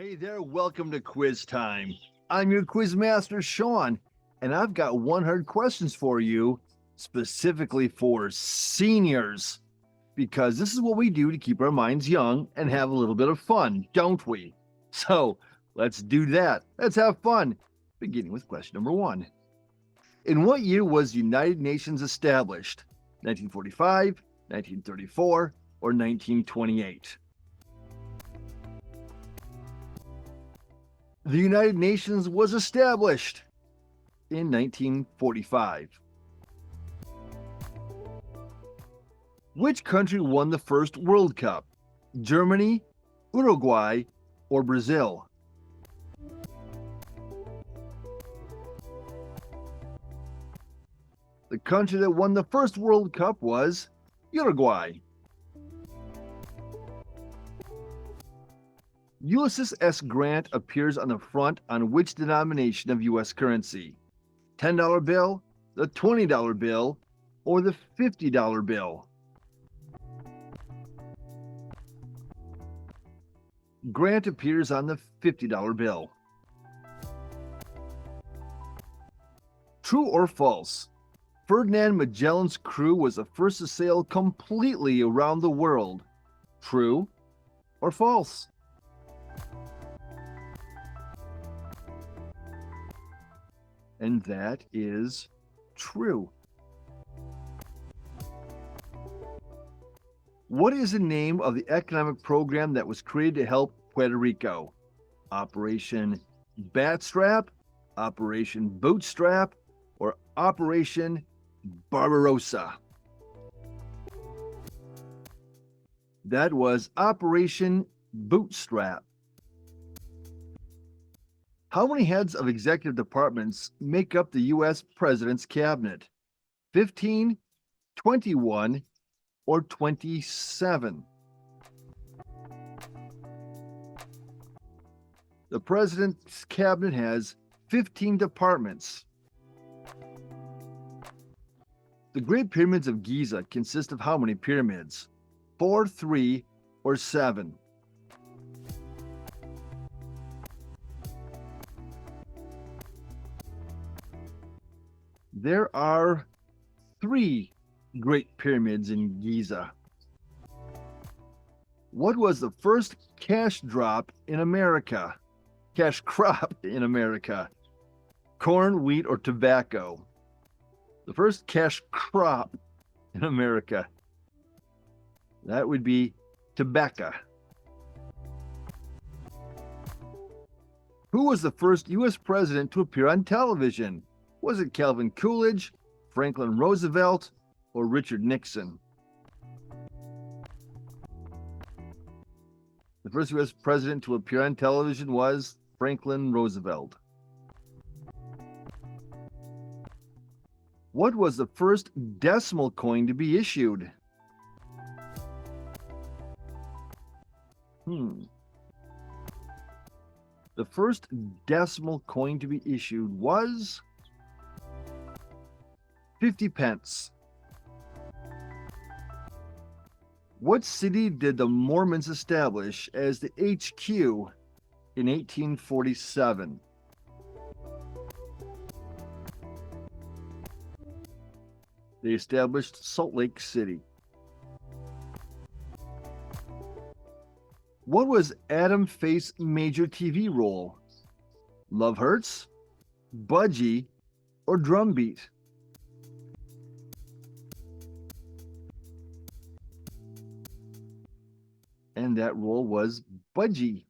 Hey there, welcome to Quiz Time. I'm your quiz master, Sean, and I've got 100 questions for you, specifically for seniors, because this is what we do to keep our minds young and have a little bit of fun, don't we? So let's do that. Let's have fun. Beginning with question number 1. In what year was the United Nations established? 1945, 1934, or 1928? The United Nations was established in 1945. Which country won the first World Cup? Germany, Uruguay, or Brazil? The country that won the first World Cup was Uruguay. Ulysses S. Grant appears on the front on which denomination of U.S. currency? $10 bill, the $20 bill, or the $50 bill? Grant appears on the $50 bill. True or false? Ferdinand Magellan's crew was the first to sail completely around the world. True or false? And that is true. What is the name of the economic program that was created to help Puerto Rico? Operation Batstrap, Operation Bootstrap, or Operation Barbarossa? That was Operation Bootstrap. How many heads of executive departments make up the U.S. President's cabinet? 15, 21, or 27? The President's cabinet has 15 departments. The Great Pyramids of Giza consist of how many pyramids? 4, 3, or 7? There are 3 Great Pyramids in Giza. What was the first cash crop in America? Corn, wheat, or tobacco? The first cash crop in America. That would be tobacco. Who was the first U.S. president to appear on television? Was it Calvin Coolidge, Franklin Roosevelt, or Richard Nixon? The first U.S. president to appear on television was Franklin Roosevelt. What was the first decimal coin to be issued? The first decimal coin to be issued was 50 pence. What city did the Mormons establish as the HQ in 1847? They established Salt Lake City. What was Adam Faith's major TV role? Love Hurts, Budgie, or Drumbeat? And that role was Budgie.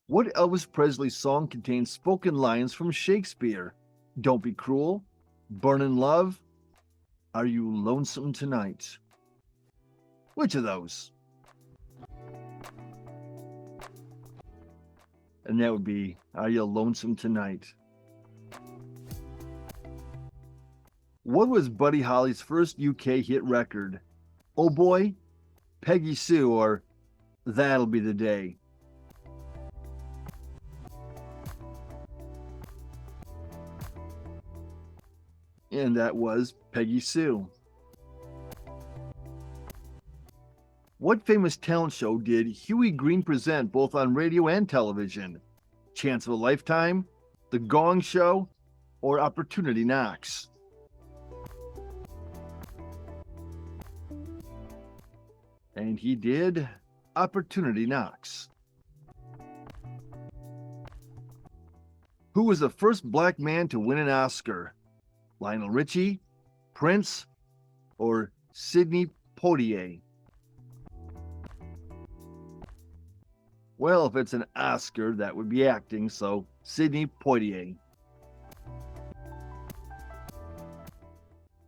What Elvis Presley song contains spoken lines from Shakespeare? Don't Be Cruel, Burn in Love, Are You Lonesome Tonight? Which of those? And that would be Are You Lonesome Tonight? What was Buddy Holly's first UK hit record? Oh Boy, Peggy Sue, or That'll Be the Day? And that was Peggy Sue. What famous talent show did Huey Green present both on radio and television? Chance of a Lifetime, The Gong Show, or Opportunity Knocks? And he did Opportunity Knocks. Who was the first black man to win an Oscar? Lionel Richie, Prince, or Sidney Poitier? Well, if it's an Oscar, that would be acting, so Sidney Poitier.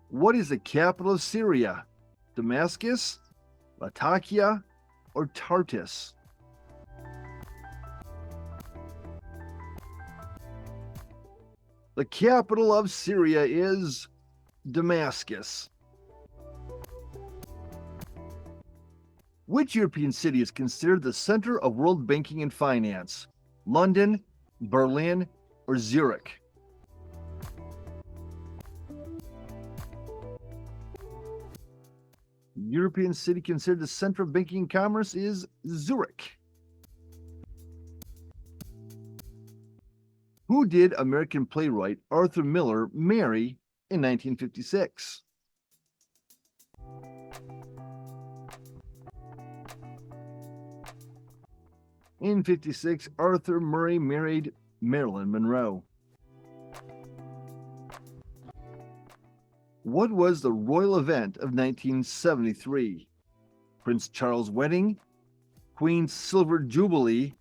What is the capital of Syria? Damascus, Latakia, or Tartus? The capital of Syria is Damascus. Which European city is considered the center of world banking and finance? London, Berlin, or Zurich? European city considered the center of banking and commerce is Zurich. Who did American playwright Arthur Miller marry in 1956? In 56, Arthur Murray married Marilyn Monroe. What was the royal event of 1973? Prince Charles' wedding, Queen's Silver Jubilee,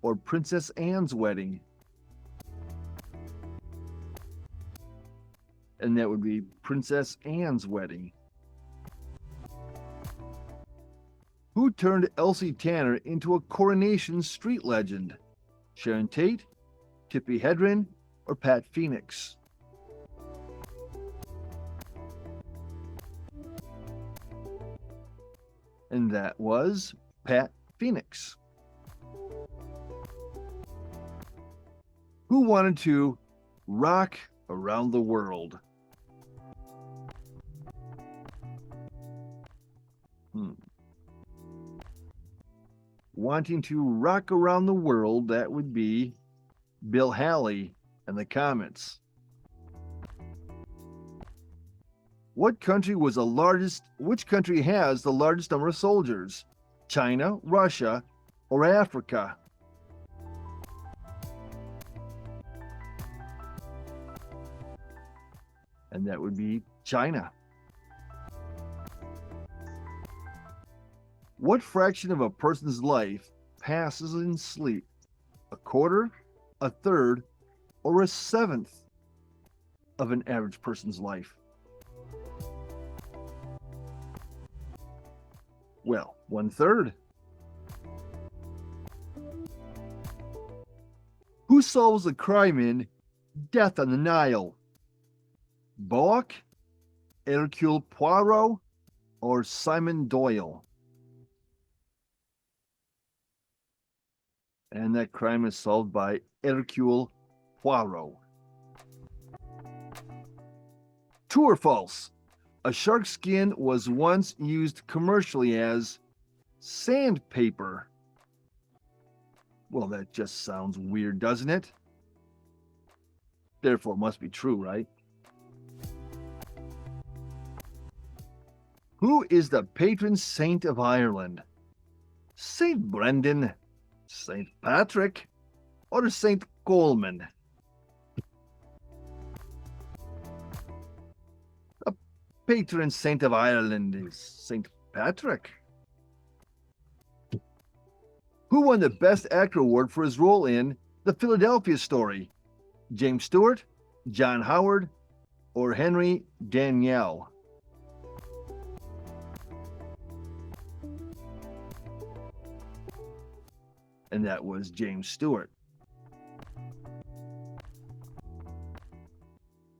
or Princess Anne's wedding? And that would be Princess Anne's wedding. Who turned Elsie Tanner into a Coronation Street legend? Sharon Tate, Tippi Hedren, or Pat Phoenix? And that was Pat Phoenix. Who wanted to rock around the world? Wanting to rock around the world, that would be Bill Haley and the Comets. Which country has the largest number of soldiers? China, Russia, or Africa? And that would be China. What fraction of a person's life passes in sleep? A quarter, a third, or a seventh of an average person's life? Well, 1/3. Who solves the crime in Death on the Nile? Bullock, Hercule Poirot, or Simon Doyle? And that crime is solved by Hercule Poirot. True or false? A shark's skin was once used commercially as sandpaper. Well, that just sounds weird, doesn't it? Therefore, it must be true, right? Who is the patron saint of Ireland? Saint Brendan, Saint Patrick, or Saint Coleman? The patron saint of Ireland is Saint Patrick. Who won the Best Actor award for his role in The Philadelphia Story? James Stewart, John Howard, or Henry Daniell? And that was James Stewart.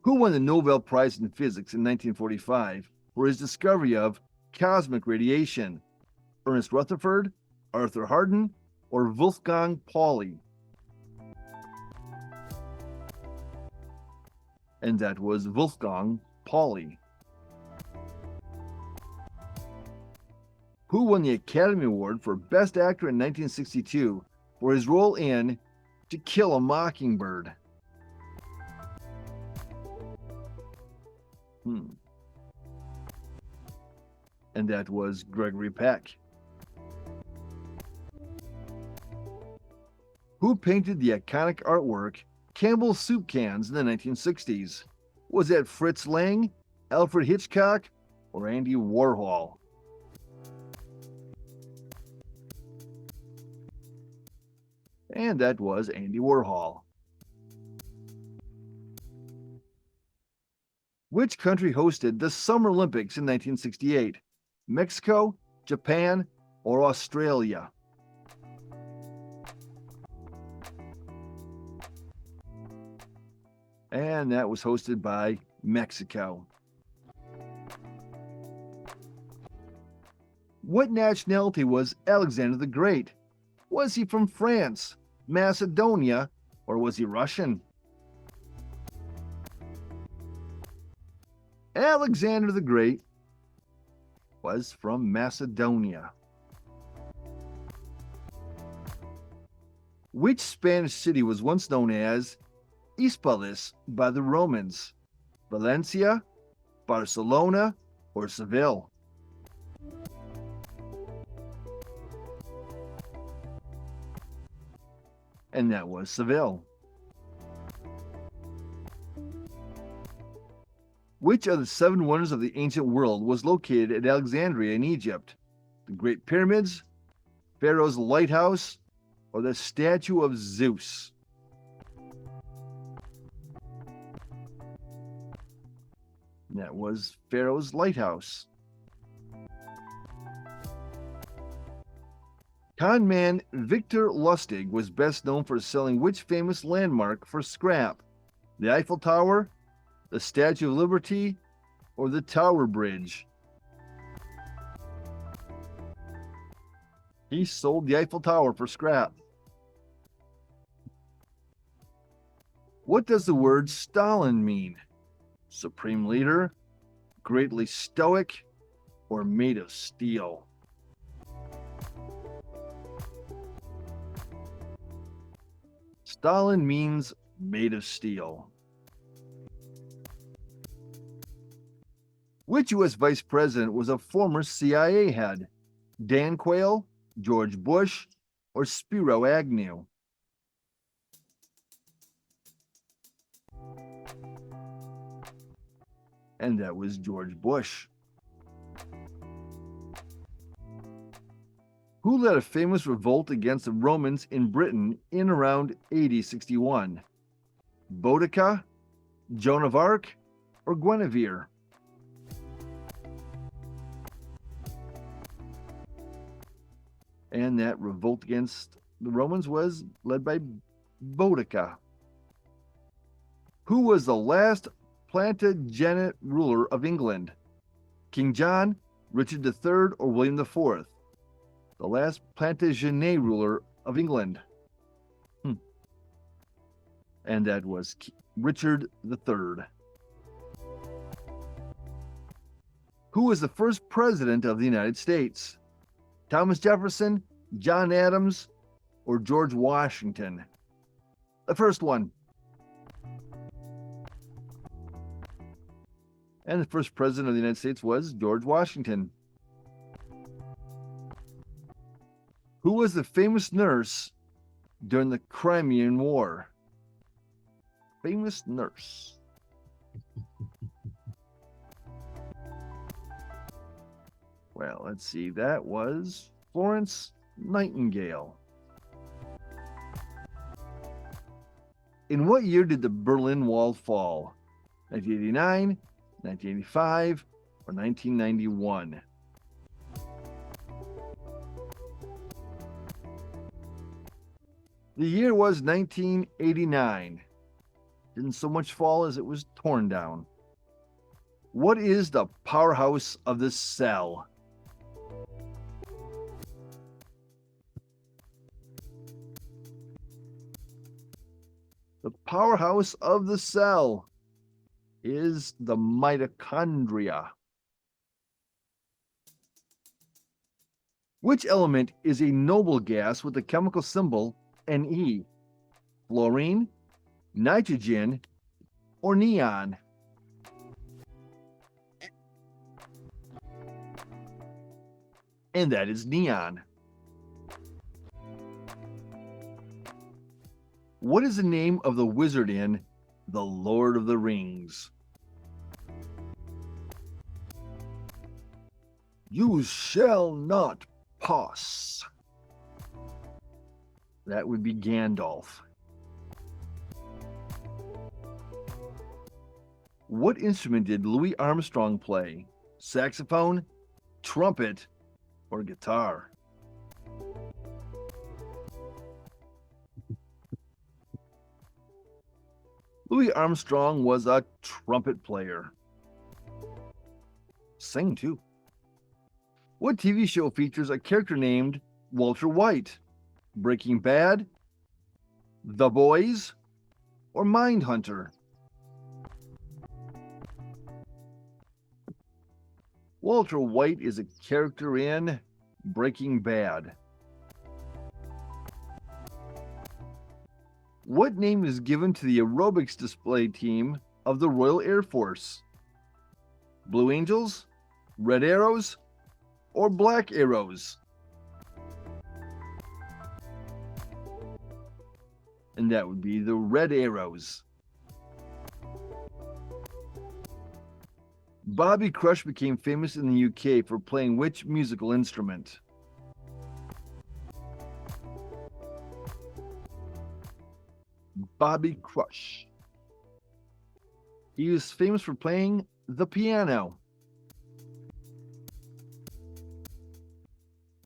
Who won the Nobel Prize in Physics in 1945 for his discovery of cosmic radiation? Ernest Rutherford, Arthur Hardin, or Wolfgang Pauli? And that was Wolfgang Pauli. Who won the Academy Award for Best Actor in 1962 for his role in To Kill a Mockingbird? And that was Gregory Peck. Who painted the iconic artwork Campbell's Soup Cans in the 1960s? Was that Fritz Lang, Alfred Hitchcock, or Andy Warhol? And that was Andy Warhol. Which country hosted the Summer Olympics in 1968? Mexico, Japan, or Australia? And that was hosted by Mexico. What nationality was Alexander the Great? Was he from France, Macedonia, or was he Russian? Alexander the Great was from Macedonia. Which Spanish city was once known as Hispalis by the Romans? Valencia, Barcelona, or Seville? And that was Seville. Which of the 7 wonders of the ancient world was located at Alexandria in Egypt? The Great Pyramids, Pharaoh's Lighthouse, or the statue of Zeus? And that was Pharaoh's Lighthouse. Con man Victor Lustig was best known for selling which famous landmark for scrap? The Eiffel Tower, the Statue of Liberty, or the Tower Bridge? He sold the Eiffel Tower for scrap. What does the word Stalin mean? Supreme leader, greatly stoic, or made of steel? Stalin means made of steel. Which U.S. vice president was a former CIA head? Dan Quayle, George Bush, or Spiro Agnew? And that was George Bush. Who led a famous revolt against the Romans in Britain in around AD 61? Boudicca, Joan of Arc, or Guinevere? And that revolt against the Romans was led by Boudicca. Who was the last Plantagenet ruler of England? King John, Richard III, or William IV? The last Plantagenet ruler of England. And that was Richard III. Who was the first president of the United States? Thomas Jefferson, John Adams, or George Washington? The first one. And the first president of the United States was George Washington. Who was the famous nurse during the Crimean War? Famous nurse. Well, let's see. That was Florence Nightingale. In what year did the Berlin Wall fall? 1989, 1985, or 1991? The year was 1989. Didn't so much fall as it was torn down. What is the powerhouse of the cell? The powerhouse of the cell is the mitochondria. Which element is a noble gas with the chemical symbol Ne? Fluorine, nitrogen, or neon? And that is neon. What is the name of the wizard in The Lord of the Rings? You shall not pass. That would be Gandalf. What instrument did Louis Armstrong play? Saxophone, trumpet, or guitar? Louis Armstrong was a trumpet player. Sang too. What TV show features a character named Walter White? Breaking Bad, The Boys, or Mindhunter? Walter White is a character in Breaking Bad. What name is given to the aerobics display team of the Royal Air Force? Blue Angels, Red Arrows, or Black Arrows? And that would be the Red Arrows. Bobby Crush became famous in the UK for playing which musical instrument? Bobby Crush. He was famous for playing the piano.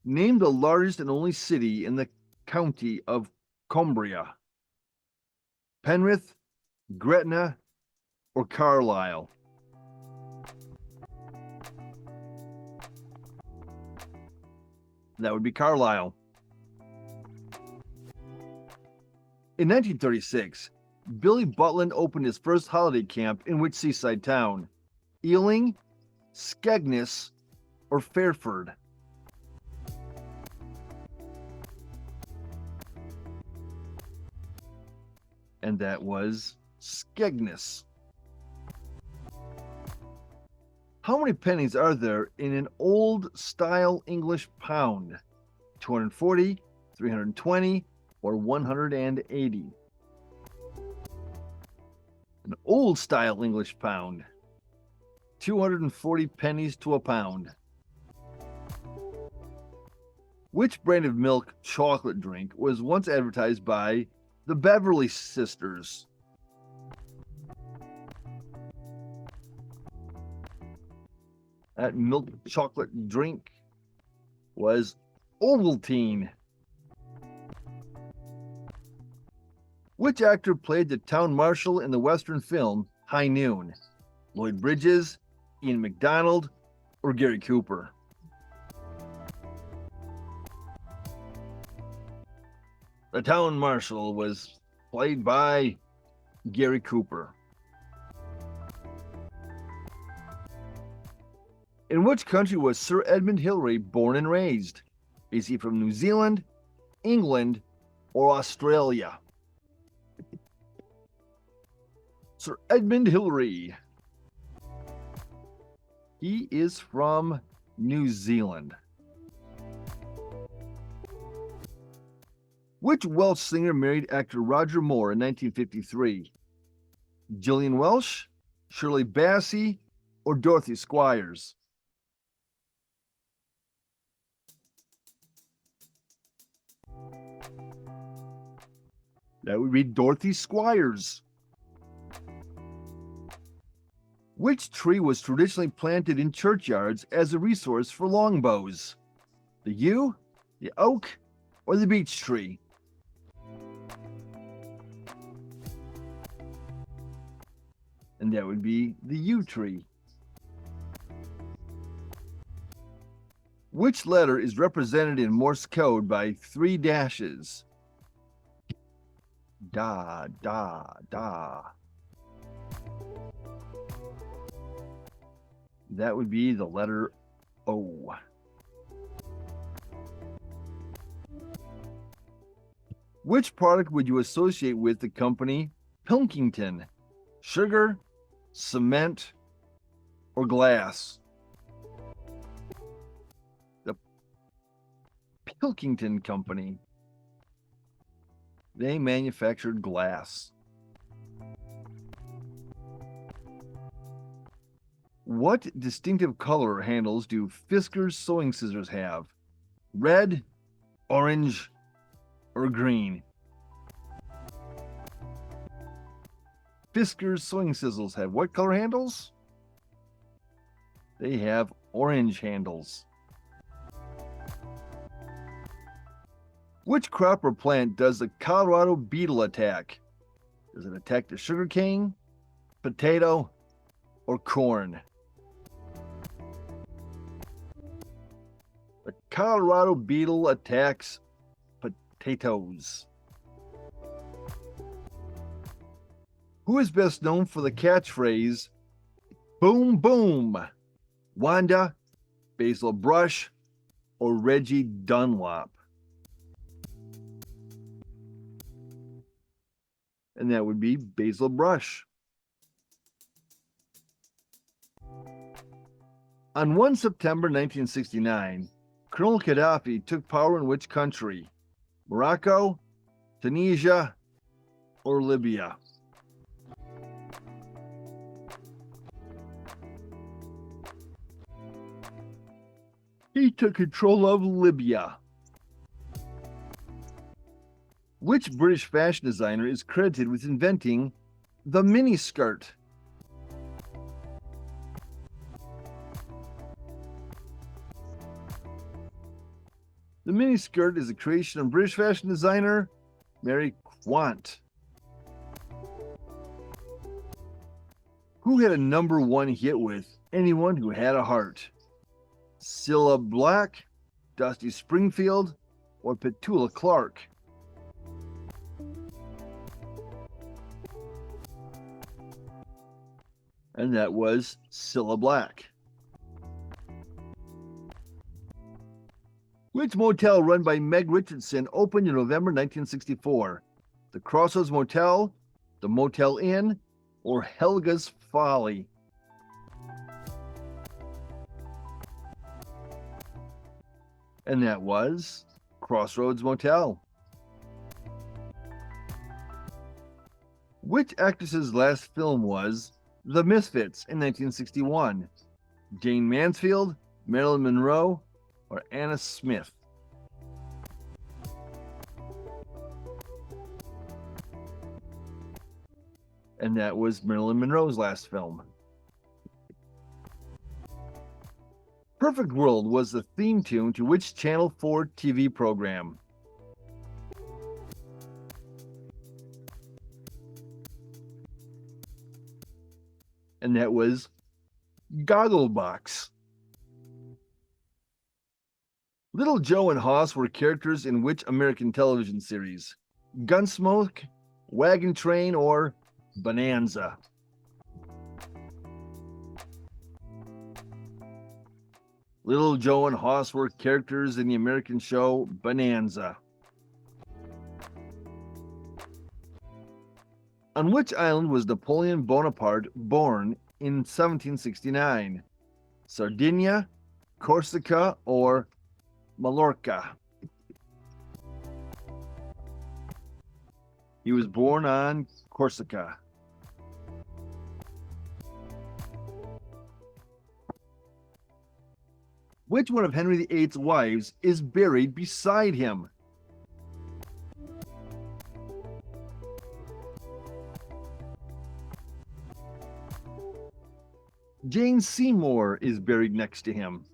Name the largest and only city in the county of Cumbria. Penrith, Gretna, or Carlisle? That would be Carlisle. In 1936, Billy Butland opened his first holiday camp in which seaside town? Ealing, Skegness, or Fairford? And that was Skegness. How many pennies are there in an old-style English pound? 240, 320, or 180? An old-style English pound. 240 pennies to a pound. Which brand of milk chocolate drink was once advertised by the Beverly Sisters? That milk chocolate drink was Ovaltine. Which actor played the town marshal in the Western film High Noon? Lloyd Bridges, Ian McDonald, or Gary Cooper? The town marshal was played by Gary Cooper. In which country was Sir Edmund Hillary born and raised? Is he from New Zealand, England, or Australia? Sir Edmund Hillary. He is from New Zealand. Which Welsh singer married actor Roger Moore in 1953? Gillian Welsh, Shirley Bassey, or Dorothy Squires? That would be Dorothy Squires. Which tree was traditionally planted in churchyards as a resource for longbows? The yew, the oak, or the beech tree? And that would be the yew tree. Which letter is represented in Morse code by 3 dashes? Da, da, da. That would be the letter O. Which product would you associate with the company Pilkington? Sugar, cement, or glass? The Pilkington Company. They manufactured glass. What distinctive color handles do Fisker's sewing scissors have? Red, orange, or green? Fisker's sewing scissors have what color handles? They have orange handles. Which crop or plant does the Colorado beetle attack? Does it attack the sugarcane, potato, or corn? The Colorado beetle attacks potatoes. Who is best known for the catchphrase, boom, boom? Wanda, Basil Brush, or Reggie Dunlop? And that would be Basil Brush. On 1 September 1969, Colonel Gaddafi took power in which country? Morocco, Tunisia, or Libya? He took control of Libya. Which British fashion designer is credited with inventing the miniskirt? The miniskirt is a creation of British fashion designer Mary Quant. Who had a #1 hit with Anyone Who Had a Heart? Cilla Black, Dusty Springfield, or Petula Clark? And that was Cilla Black. Which motel run by Meg Richardson opened in November 1964? The Crossroads Motel, the Motel Inn, or Helga's Folly? And that was Crossroads Motel. Which actress's last film was The Misfits in 1961? Jane Mansfield, Marilyn Monroe, or Anna Smith? And that was Marilyn Monroe's last film. Perfect World was the theme tune to which Channel 4 TV program? And that was Gogglebox. Little Joe and Hoss were characters in which American television series? Gunsmoke, Wagon Train, or Bonanza? Little Joe and Hoss were characters in the American show Bonanza. On which island was Napoleon Bonaparte born in 1769? Sardinia, Corsica, or Mallorca? He was born on Corsica. Which one of Henry VIII's wives is buried beside him? Jane Seymour is buried next to him.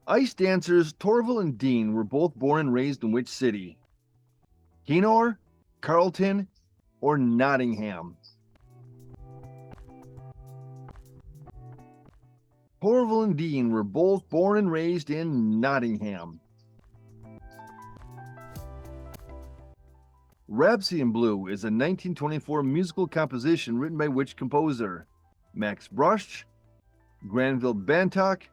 Ice dancers Torval and Dean were both born and raised in which city? Kenor, Carlton, or Nottingham? Torval and Dean were both born and raised in Nottingham. Rhapsody in Blue is a 1924 musical composition written by which composer? Max Bruch, Granville Bantock,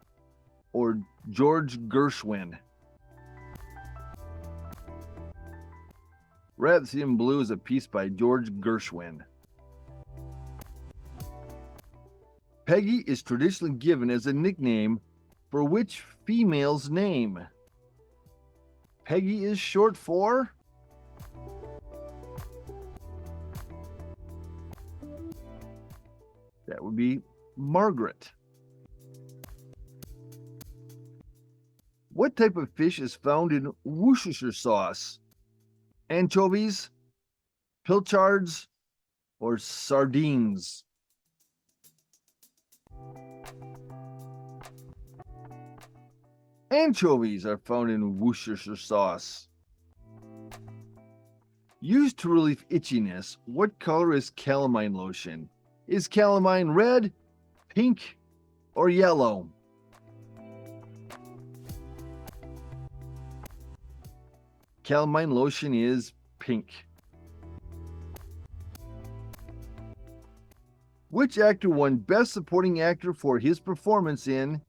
or George Gershwin? Rhapsody in Blue is a piece by George Gershwin. Peggy is traditionally given as a nickname for which female's name? Peggy is short for? That would be Margaret. What type of fish is found in Worcestershire sauce? Anchovies, pilchards, or sardines? Anchovies are found in Worcestershire sauce. Used to relieve itchiness, what color is calamine lotion? Is calamine red, pink, or yellow? Calamine lotion is pink. Which actor won Best Supporting Actor for his performance in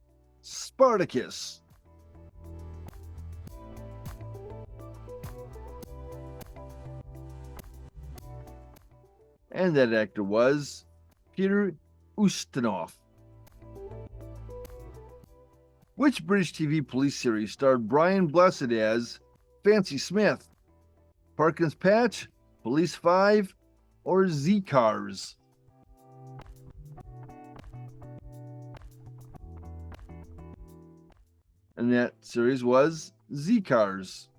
Spartacus? And that actor was Peter Ustinov. Which British TV police series starred Brian Blessed as Fancy Smith? Parkins Patch, Police 5, or Z-Cars? And that series was Z-Cars.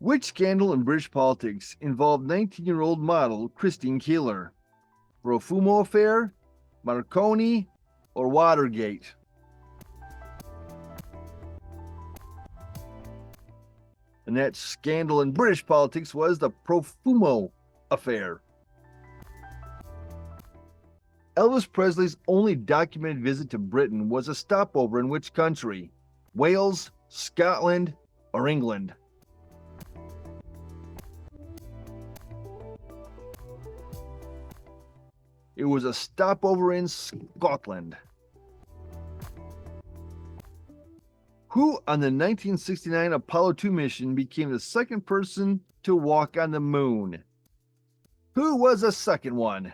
Which scandal in British politics involved 19-year-old model Christine Keeler? Profumo affair, Marconi, or Watergate? And that scandal in British politics was the Profumo affair. Elvis Presley's only documented visit to Britain was a stopover in which country? Wales, Scotland, or England? It was a stopover in Scotland. Who on the 1969 Apollo 2 mission became the second person to walk on the moon? Who was the second one?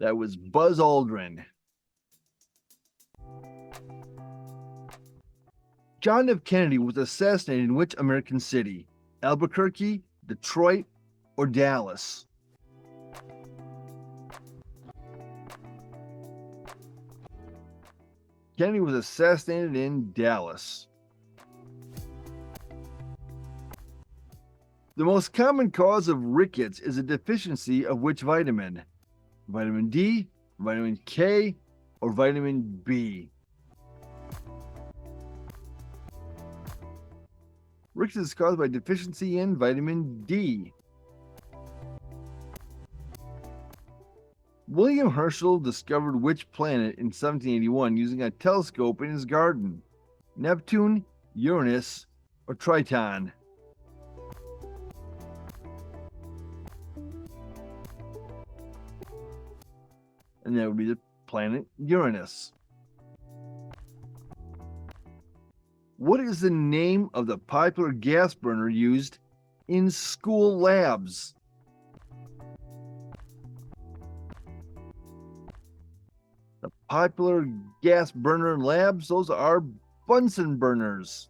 That was Buzz Aldrin. John F. Kennedy was assassinated in which American city? Albuquerque, Detroit, or Dallas? Kennedy was assassinated in Dallas. The most common cause of rickets is a deficiency of which vitamin? Vitamin D, vitamin K, or vitamin B? Rickets is caused by deficiency in vitamin D. William Herschel discovered which planet in 1781 using a telescope in his garden? Neptune, Uranus, or Triton? And that would be the planet Uranus. What is the name of the popular gas burner used in school labs? The popular gas burner in labs, those are Bunsen burners.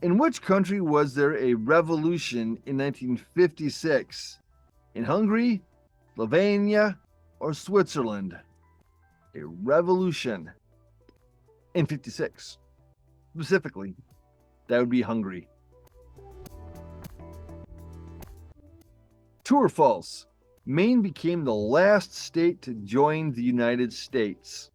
In which country was there a revolution in 1956? In Hungary, Slovenia, or Switzerland? A revolution in 56. Specifically, that would be Hungary. True or false? Maine became the last state to join the United States.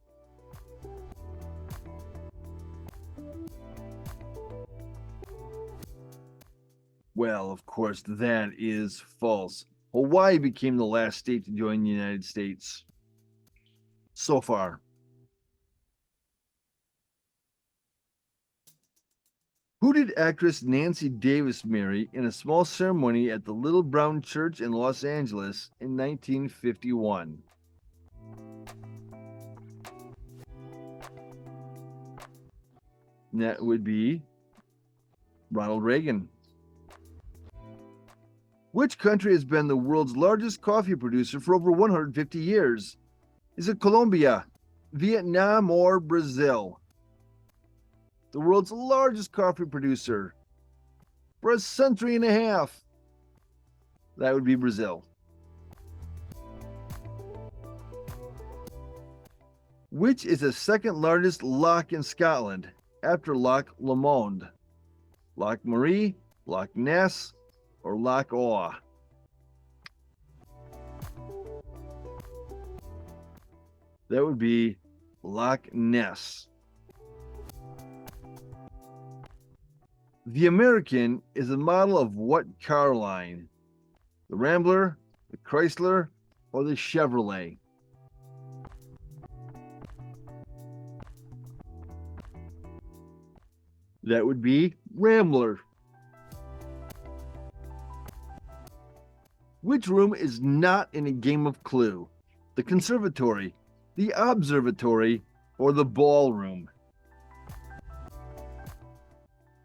Well, of course, that is false. Hawaii became the last state to join the United States. So far. Who did actress Nancy Davis marry in a small ceremony at the Little Brown Church in Los Angeles in 1951? That would be Ronald Reagan. Which country has been the world's largest coffee producer for over 150 years? Is it Colombia, Vietnam, or Brazil? The world's largest coffee producer for a century and a half. That would be Brazil. Which is the second largest loch in Scotland after Loch Lomond? Loch Marie, Loch Ness, or Loch Awe? That would be Loch Ness. The American is a model of what car line? The Rambler, the Chrysler, or the Chevrolet? That would be Rambler. Which room is not in a game of Clue? The conservatory, the observatory, or the ballroom?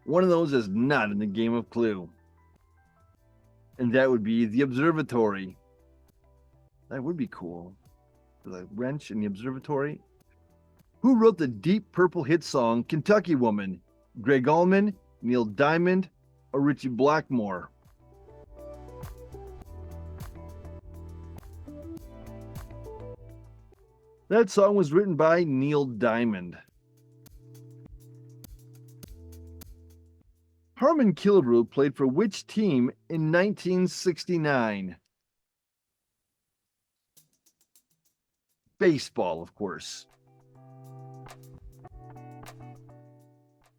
One of those is not in the game of Clue. And that would be the observatory. That would be cool. The wrench in the observatory. Who wrote the Deep Purple hit song Kentucky Woman? Greg Allman, Neil Diamond, or Richie Blackmore? That song was written by Neil Diamond. Harmon Killebrew played for which team in 1969? Baseball, of course.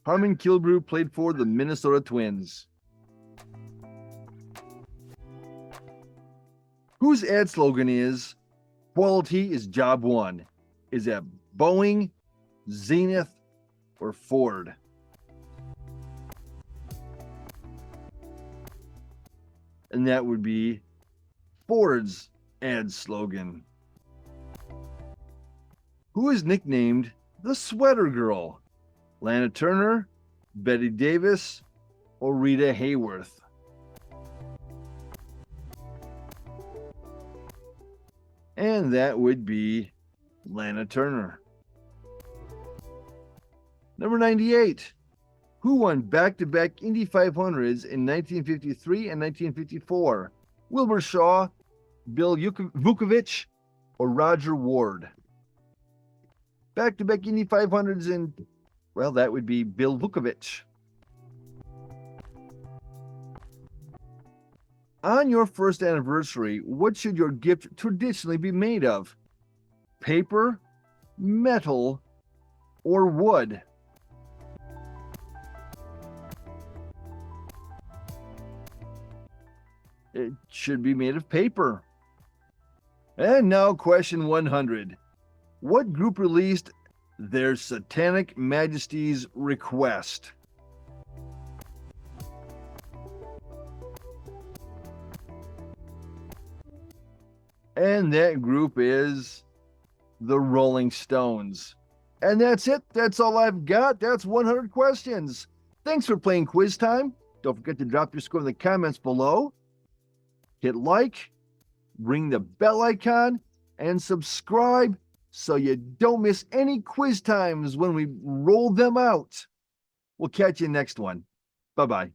Harmon Killebrew played for the Minnesota Twins. Whose ad slogan is, "Quality is job one"? Is that Boeing, Zenith, or Ford? And that would be Ford's ad slogan. Who is nicknamed the Sweater Girl? Lana Turner, Betty Davis, or Rita Hayworth? And that would be Lana Turner. Number 98. Who won back-to-back Indy 500s in 1953 and 1954? Wilbur Shaw, Bill Vukovich, or Roger Ward? Back-to-back Indy 500s in, well, that would be Bill Vukovich. On your first anniversary, what should your gift traditionally be made of? Paper, metal, or wood? It should be made of paper. And now question 100. What group released Their Satanic Majesty's Request? And that group is the Rolling Stones. And that's it. That's all I've got. That's 100 questions. Thanks for playing Quiz Time. Don't forget to drop your score in the comments below. Hit like, ring the bell icon, and subscribe so you don't miss any quiz times when we roll them out. We'll catch you next one. Bye-bye.